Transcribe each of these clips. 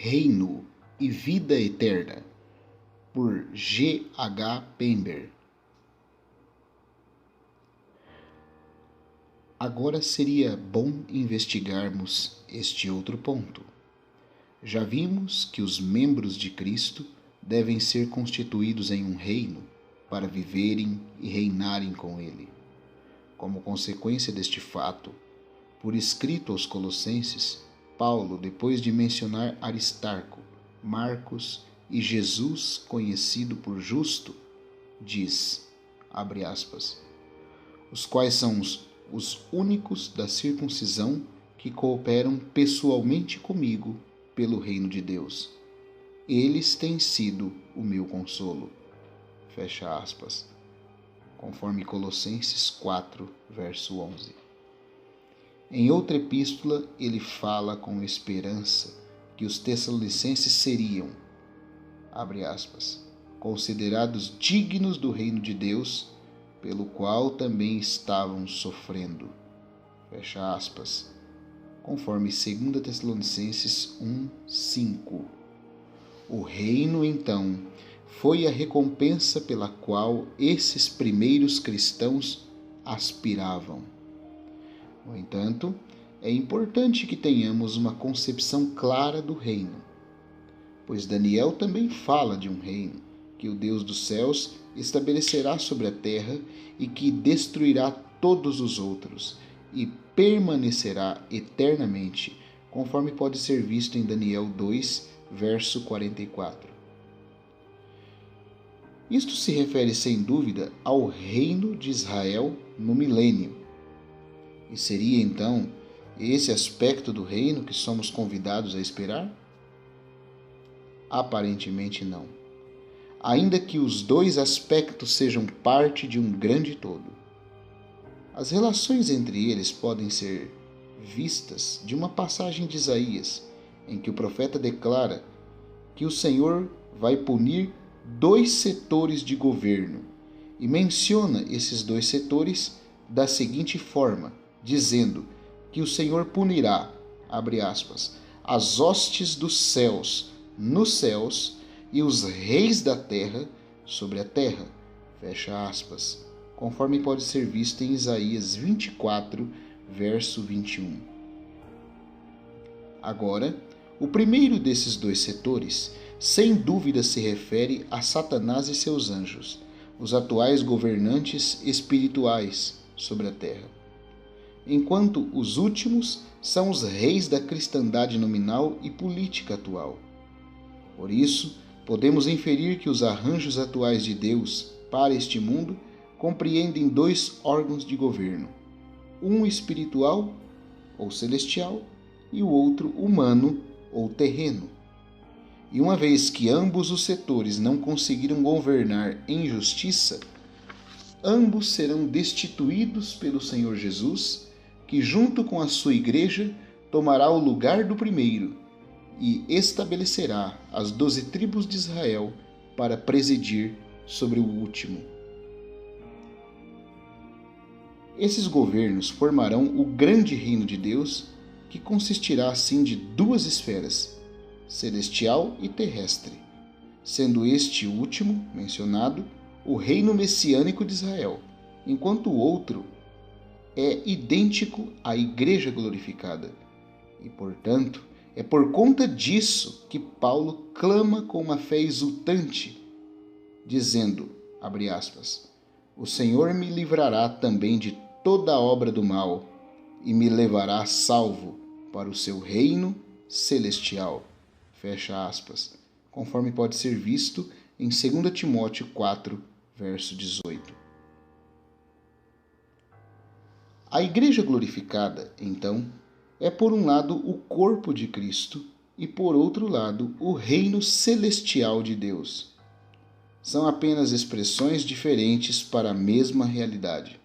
Reino e Vida Eterna, por G. H. Pember. Agora seria bom investigarmos este outro ponto. Já vimos que os membros de Cristo devem ser constituídos em um reino para viverem e reinarem com ele. Como consequência deste fato, por escrito aos Colossenses, Paulo, depois de mencionar Aristarco, Marcos e Jesus, conhecido por justo, diz, abre aspas, os quais são os únicos da circuncisão que cooperam pessoalmente comigo pelo reino de Deus. Eles têm sido o meu consolo. Fecha aspas. Conforme Colossenses 4, verso 11. Em outra epístola, ele fala com esperança que os tessalonicenses seriam, abre aspas, considerados dignos do reino de Deus, pelo qual também estavam sofrendo. Fecha aspas. Conforme 2 Tessalonicenses 1, 5. O reino, então, foi a recompensa pela qual esses primeiros cristãos aspiravam. No entanto, é importante que tenhamos uma concepção clara do reino, pois Daniel também fala de um reino que o Deus dos céus estabelecerá sobre a terra e que destruirá todos os outros e permanecerá eternamente, conforme pode ser visto em Daniel 2, verso 44. Isto se refere sem dúvida ao reino de Israel no milênio. E seria então esse aspecto do reino que somos convidados a esperar? Aparentemente não. Ainda que os dois aspectos sejam parte de um grande todo. As relações entre eles podem ser vistas de uma passagem de Isaías, em que o profeta declara que o Senhor vai punir dois setores de governo e menciona esses dois setores da seguinte forma, dizendo que o Senhor punirá, abre aspas, as hostes dos céus nos céus e os reis da terra sobre a terra, fecha aspas, conforme pode ser visto em Isaías 24, verso 21. Agora, o primeiro desses dois setores, sem dúvida se refere a Satanás e seus anjos, os atuais governantes espirituais sobre a terra, enquanto os últimos são os reis da cristandade nominal e política atual. Por isso, podemos inferir que os arranjos atuais de Deus para este mundo compreendem dois órgãos de governo, um espiritual ou celestial e o outro humano ou terreno. E uma vez que ambos os setores não conseguiram governar em justiça, ambos serão destituídos pelo Senhor Jesus, que junto com a sua igreja tomará o lugar do primeiro e estabelecerá as 12 tribos de Israel para presidir sobre o último. Esses governos formarão o grande reino de Deus, que consistirá assim de duas esferas, celestial e terrestre, sendo este último, mencionado, o reino messiânico de Israel, enquanto o outro é idêntico à igreja glorificada. E, portanto, é por conta disso que Paulo clama com uma fé exultante, dizendo, abre aspas, o Senhor me livrará também de toda a obra do mal e me levará salvo para o seu reino celestial. Fecha aspas, conforme pode ser visto em 2 Timóteo 4, verso 18. A igreja glorificada, então, é por um lado o corpo de Cristo e por outro lado o reino celestial de Deus. São apenas expressões diferentes para a mesma realidade.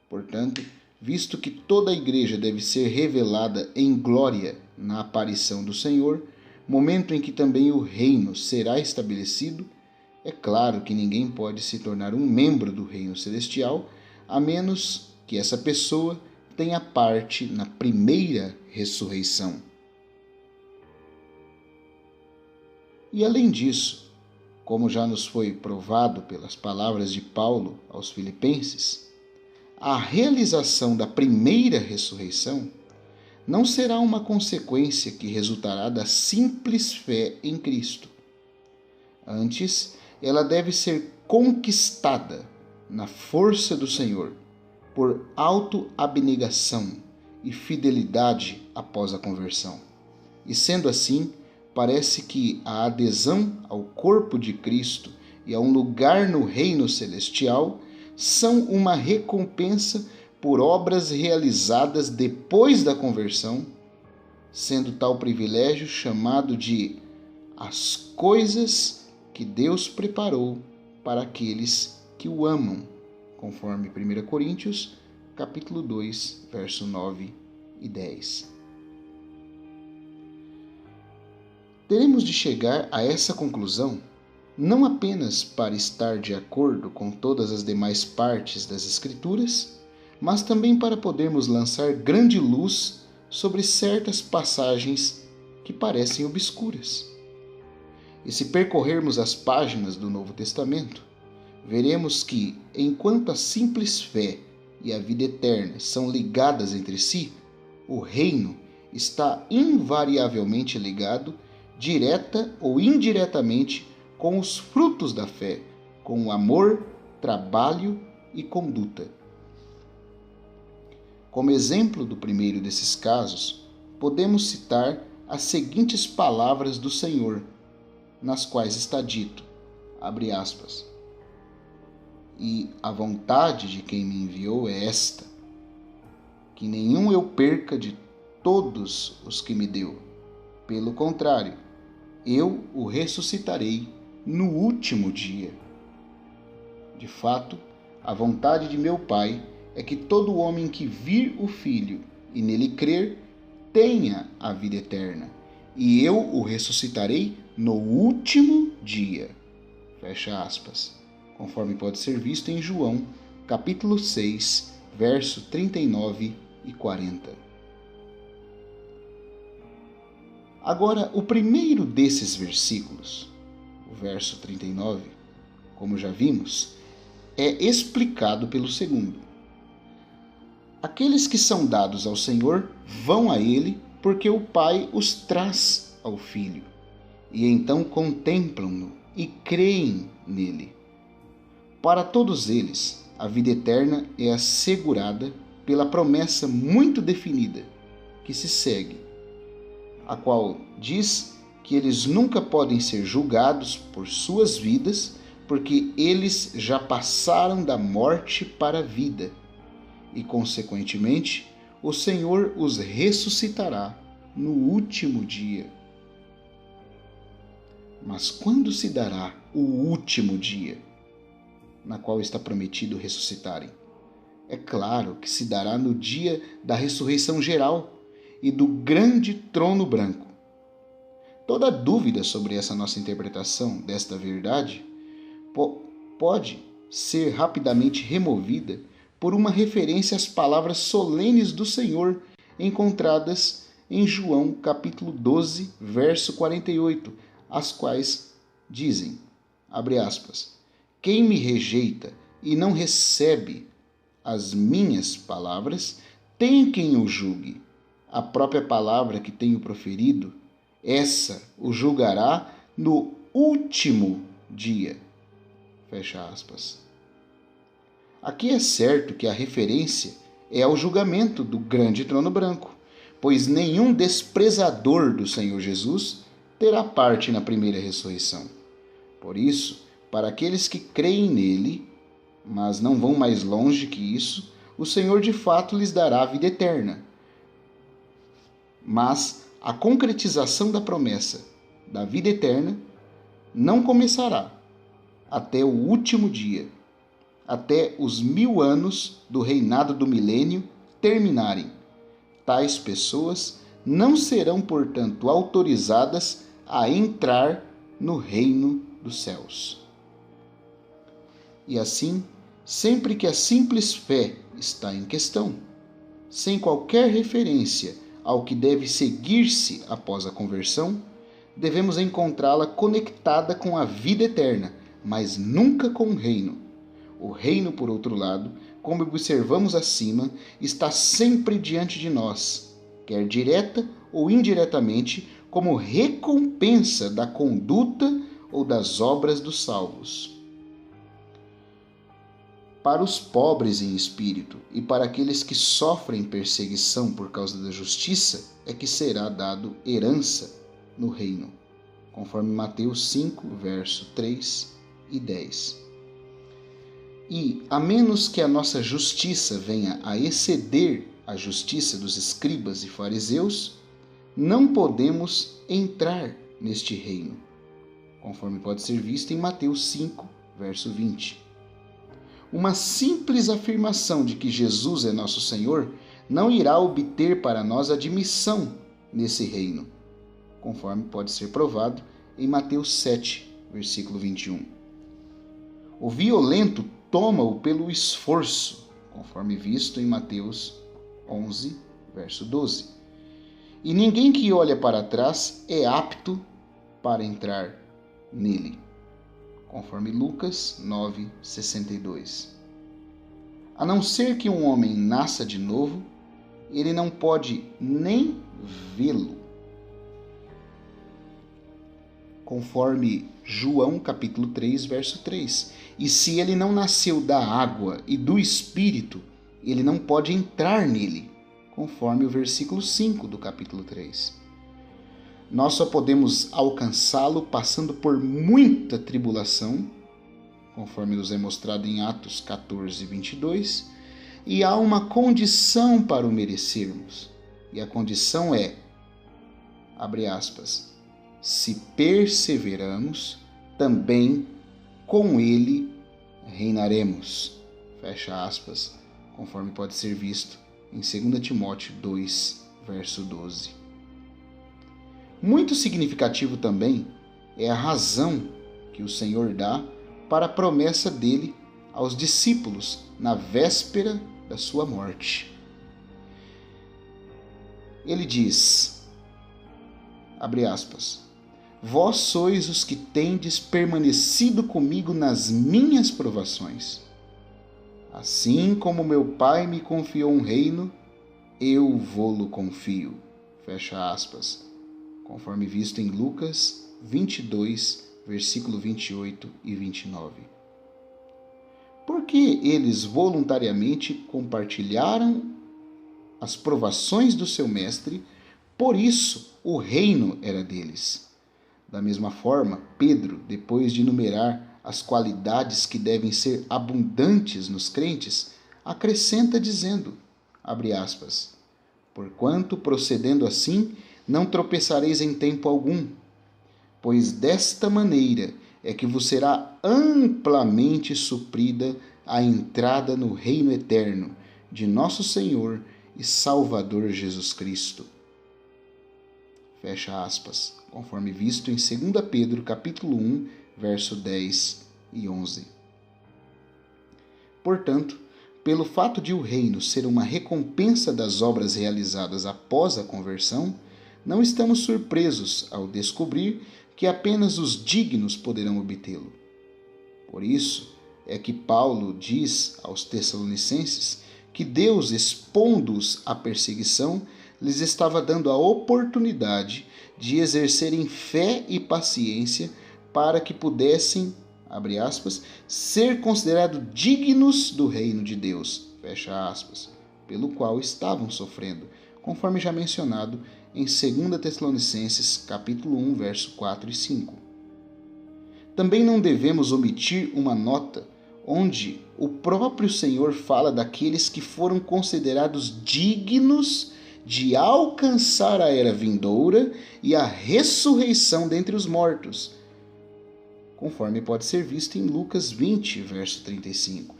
Portanto, visto que toda a igreja deve ser revelada em glória na aparição do Senhor, momento em que também o reino será estabelecido, é claro que ninguém pode se tornar um membro do reino celestial, a menos que essa pessoa tenha parte na primeira ressurreição. E além disso, como já nos foi provado pelas palavras de Paulo aos Filipenses, a realização da primeira ressurreição não será uma consequência que resultará da simples fé em Cristo. Antes, ela deve ser conquistada na força do Senhor, por autoabnegação e fidelidade após a conversão. E sendo assim, parece que a adesão ao corpo de Cristo e a um lugar no reino celestial são uma recompensa por obras realizadas depois da conversão, sendo tal privilégio chamado de as coisas que Deus preparou para aqueles que o amam, conforme 1 Coríntios, capítulo 2, verso 9 e 10. Teremos de chegar a essa conclusão não apenas para estar de acordo com todas as demais partes das Escrituras, mas também para podermos lançar grande luz sobre certas passagens que parecem obscuras. E se percorrermos as páginas do Novo Testamento, veremos que, enquanto a simples fé e a vida eterna são ligadas entre si, o reino está invariavelmente ligado, direta ou indiretamente, com os frutos da fé, com o amor, trabalho e conduta. Como exemplo do primeiro desses casos, podemos citar as seguintes palavras do Senhor, nas quais está dito, abre aspas, e a vontade de quem me enviou é esta, que nenhum eu perca de todos os que me deu. Pelo contrário, eu o ressuscitarei no último dia. De fato, a vontade de meu Pai é que todo homem que vir o Filho e nele crer tenha a vida eterna, e eu o ressuscitarei no último dia. Fecha aspas. Conforme pode ser visto em João, capítulo 6, verso 39 e 40. Agora, o primeiro desses versículos, o verso 39, como já vimos, é explicado pelo segundo. Aqueles que são dados ao Senhor vão a Ele porque o Pai os traz ao Filho, e então contemplam-no e creem nele. Para todos eles, a vida eterna é assegurada pela promessa muito definida que se segue, a qual diz que eles nunca podem ser julgados por suas vidas, porque eles já passaram da morte para a vida, e, consequentemente, o Senhor os ressuscitará no último dia. Mas quando se dará o último dia, na qual está prometido ressuscitarem? É claro que se dará no dia da ressurreição geral e do grande trono branco. Toda dúvida sobre essa nossa interpretação desta verdade pode ser rapidamente removida por uma referência às palavras solenes do Senhor encontradas em João capítulo 12, verso 48, as quais dizem, abre aspas, quem me rejeita e não recebe as minhas palavras, tem quem o julgue. A própria palavra que tenho proferido, essa o julgará no último dia. Fecha aspas. Aqui é certo que a referência é ao julgamento do grande trono branco, pois nenhum desprezador do Senhor Jesus terá parte na primeira ressurreição. Por isso, para aqueles que creem nele, mas não vão mais longe que isso, o Senhor de fato lhes dará a vida eterna. Mas a concretização da promessa da vida eterna não começará até o último dia, até os 1000 anos do reinado do milênio terminarem. Tais pessoas não serão, portanto, autorizadas a entrar no reino dos céus. E assim, sempre que a simples fé está em questão, sem qualquer referência ao que deve seguir-se após a conversão, devemos encontrá-la conectada com a vida eterna, mas nunca com o reino. O reino, por outro lado, como observamos acima, está sempre diante de nós, quer direta ou indiretamente, como recompensa da conduta ou das obras dos salvos. Para os pobres em espírito e para aqueles que sofrem perseguição por causa da justiça, é que será dado herança no reino, conforme Mateus 5, verso 3 e 10. E, a menos que a nossa justiça venha a exceder a justiça dos escribas e fariseus, não podemos entrar neste reino, conforme pode ser visto em Mateus 5, verso 20. Uma simples afirmação de que Jesus é nosso Senhor não irá obter para nós admissão nesse reino, conforme pode ser provado em Mateus 7, versículo 21. O violento toma-o pelo esforço, conforme visto em Mateus 11, verso 12. E ninguém que olha para trás é apto para entrar nele, conforme Lucas 9, 62. A não ser que um homem nasça de novo, ele não pode nem vê-lo, conforme João capítulo 3, verso 3. E se ele não nasceu da água e do Espírito, ele não pode entrar nele, conforme o versículo 5 do capítulo 3. Nós só podemos alcançá-lo passando por muita tribulação, conforme nos é mostrado em Atos 14, 22, e há uma condição para o merecermos. E a condição é, abre aspas, se perseveramos, também com ele reinaremos, fecha aspas, conforme pode ser visto em 2 Timóteo 2, verso 12. Muito significativo também é a razão que o Senhor dá para a promessa dele aos discípulos na véspera da sua morte. Ele diz, abre aspas, vós sois os que tendes permanecido comigo nas minhas provações. Assim como meu Pai me confiou um reino, eu vô-lo confio. Fecha aspas. Conforme visto em Lucas 22, versículo 28 e 29. Porque eles voluntariamente compartilharam as provações do seu mestre, por isso o reino era deles. Da mesma forma, Pedro, depois de enumerar as qualidades que devem ser abundantes nos crentes, acrescenta dizendo, abre aspas, porquanto procedendo assim, não tropeçareis em tempo algum, pois desta maneira é que vos será amplamente suprida a entrada no reino eterno de nosso Senhor e Salvador Jesus Cristo. Fecha aspas, conforme visto em 2 Pedro capítulo 1, verso 10 e 11. Portanto, pelo fato de o reino ser uma recompensa das obras realizadas após a conversão, não estamos surpresos ao descobrir que apenas os dignos poderão obtê-lo. Por isso é que Paulo diz aos Tessalonicenses que Deus, expondo-os à perseguição, lhes estava dando a oportunidade de exercerem fé e paciência para que pudessem, abre aspas, ser considerados dignos do reino de Deus, fecha aspas, pelo qual estavam sofrendo, conforme já mencionado em 2 Tessalonicenses, capítulo 1, verso 4 e 5. Também não devemos omitir uma nota onde o próprio Senhor fala daqueles que foram considerados dignos de alcançar a era vindoura e a ressurreição dentre os mortos, conforme pode ser visto em Lucas 20, verso 35.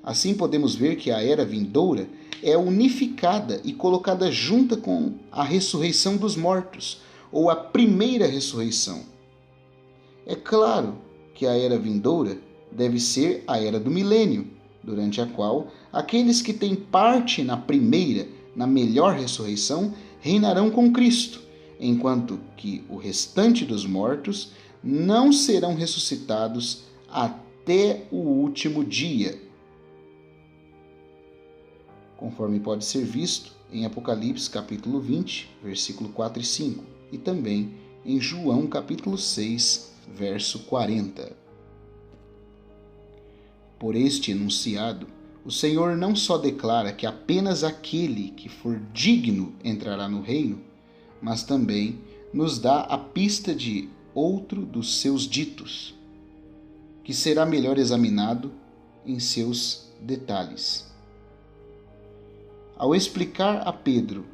Assim podemos ver que a era vindoura é unificada e colocada junta com a ressurreição dos mortos, ou a primeira ressurreição. É claro que a era vindoura deve ser a era do milênio, durante a qual aqueles que têm parte na primeira, na melhor ressurreição, reinarão com Cristo, enquanto que o restante dos mortos não serão ressuscitados até o último dia, conforme pode ser visto em Apocalipse capítulo 20, versículo 4 e 5, e também em João capítulo 6, verso 40. Por este enunciado, o Senhor não só declara que apenas aquele que for digno entrará no reino, mas também nos dá a pista de outro dos seus ditos, que será melhor examinado em seus detalhes. Ao explicar a Pedro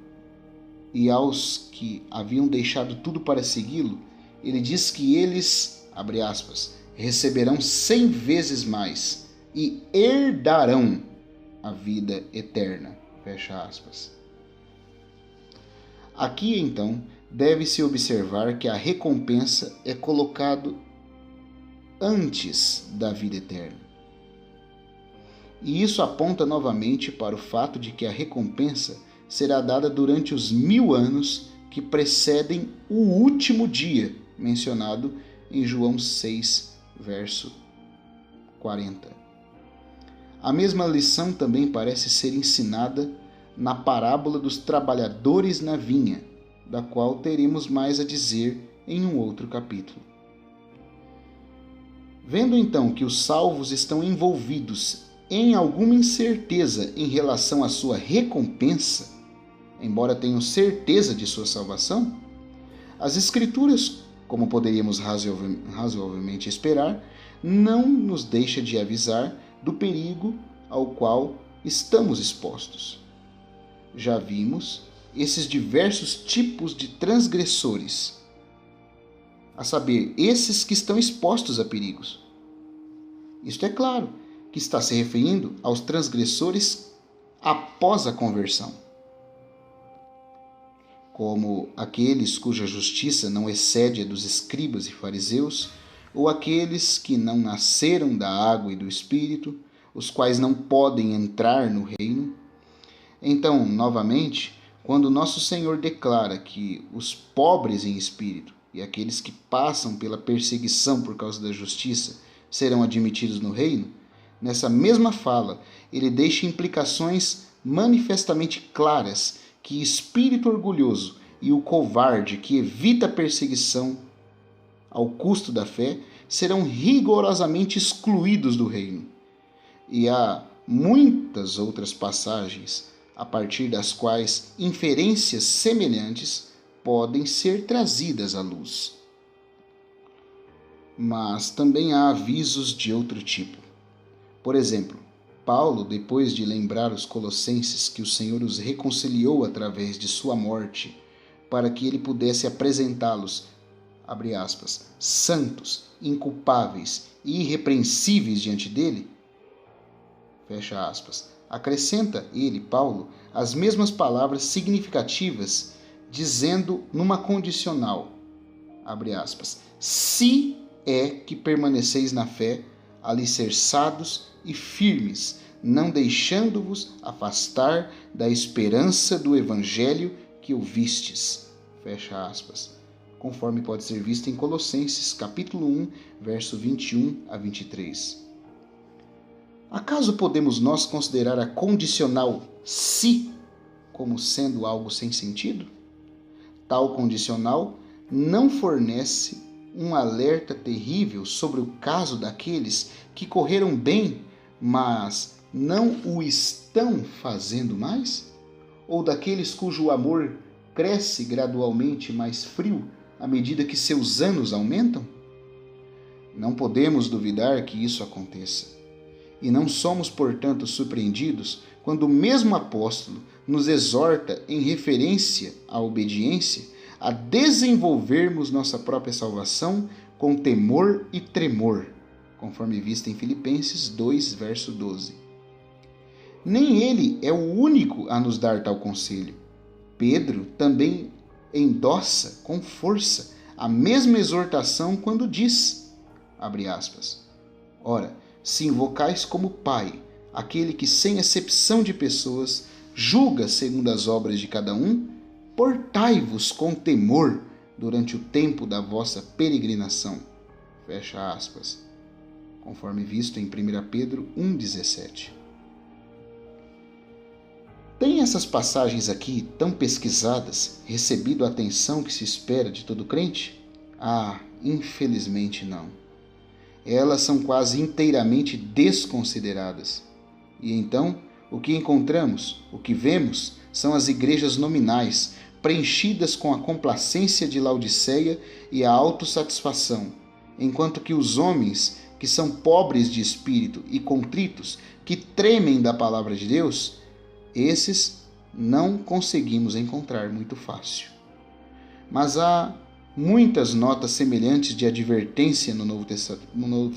e aos que haviam deixado tudo para segui-lo, ele diz que eles, abre aspas, receberão 100 vezes mais e herdarão a vida eterna, fecha aspas. Aqui, então, deve-se observar que a recompensa é colocada antes da vida eterna. E isso aponta novamente para o fato de que a recompensa será dada durante os 1000 anos que precedem o último dia, mencionado em João 6, verso 40. A mesma lição também parece ser ensinada na parábola dos trabalhadores na vinha, da qual teremos mais a dizer em um outro capítulo. Vendo então que os salvos estão envolvidos em alguma incerteza em relação à sua recompensa, embora tenham certeza de sua salvação, as Escrituras, como poderíamos razoavelmente esperar, não nos deixa de avisar do perigo ao qual estamos expostos. Já vimos esses diversos tipos de transgressores, a saber, esses que estão expostos a perigos. Isto é claro que está se referindo aos transgressores após a conversão, como aqueles cuja justiça não excede a dos escribas e fariseus, ou aqueles que não nasceram da água e do Espírito, os quais não podem entrar no reino. Então, novamente, quando nosso Senhor declara que os pobres em espírito e aqueles que passam pela perseguição por causa da justiça serão admitidos no reino, nessa mesma fala, ele deixa implicações manifestamente claras que espírito orgulhoso e o covarde que evita a perseguição ao custo da fé, serão rigorosamente excluídos do reino. E há muitas outras passagens a partir das quais inferências semelhantes podem ser trazidas à luz. Mas também há avisos de outro tipo. Por exemplo, Paulo, depois de lembrar os colossenses que o Senhor os reconciliou através de sua morte, para que ele pudesse apresentá-los, abre aspas, santos, inculpáveis e irrepreensíveis diante dele, fecha aspas, acrescenta ele, Paulo, as mesmas palavras significativas, dizendo numa condicional, abre aspas, se é que permaneceis na fé, alicerçados e firmes, não deixando-vos afastar da esperança do evangelho que ouvistes, fecha aspas, conforme pode ser visto em Colossenses, capítulo 1, verso 21 a 23. Acaso podemos nós considerar a condicional se como sendo algo sem sentido? Tal condicional não fornece um alerta terrível sobre o caso daqueles que correram bem, mas não o estão fazendo mais? Ou daqueles cujo amor cresce gradualmente mais frio à medida que seus anos aumentam? Não podemos duvidar que isso aconteça. E não somos, portanto, surpreendidos quando o mesmo apóstolo nos exorta, em referência à obediência, a desenvolvermos nossa própria salvação com temor e tremor, conforme visto em Filipenses 2, verso 12. Nem ele é o único a nos dar tal conselho. Pedro também endossa com força a mesma exortação quando diz, abre aspas, ora, se invocais como Pai, aquele que sem acepção de pessoas julga segundo as obras de cada um, portai-vos com temor durante o tempo da vossa peregrinação. Fecha aspas. Conforme visto em 1 Pedro 1,17. Tem essas passagens aqui, tão pesquisadas, recebido a atenção que se espera de todo crente? Ah, infelizmente não. Elas são quase inteiramente desconsideradas. E então, o que encontramos, o que vemos, são as igrejas nominais, preenchidas com a complacência de Laodiceia e a autossatisfação, enquanto que os homens, que são pobres de espírito e contritos, que tremem da palavra de Deus, esses não conseguimos encontrar muito fácil. Mas há muitas notas semelhantes de advertência no Novo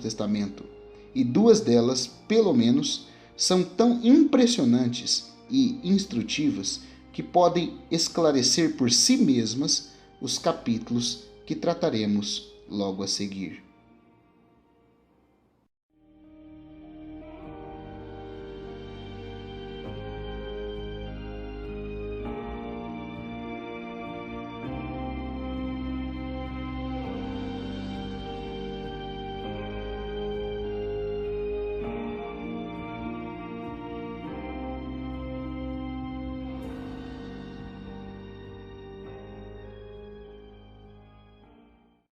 Testamento, e duas delas, pelo menos, são tão impressionantes e instrutivas que podem esclarecer por si mesmas os capítulos que trataremos logo a seguir.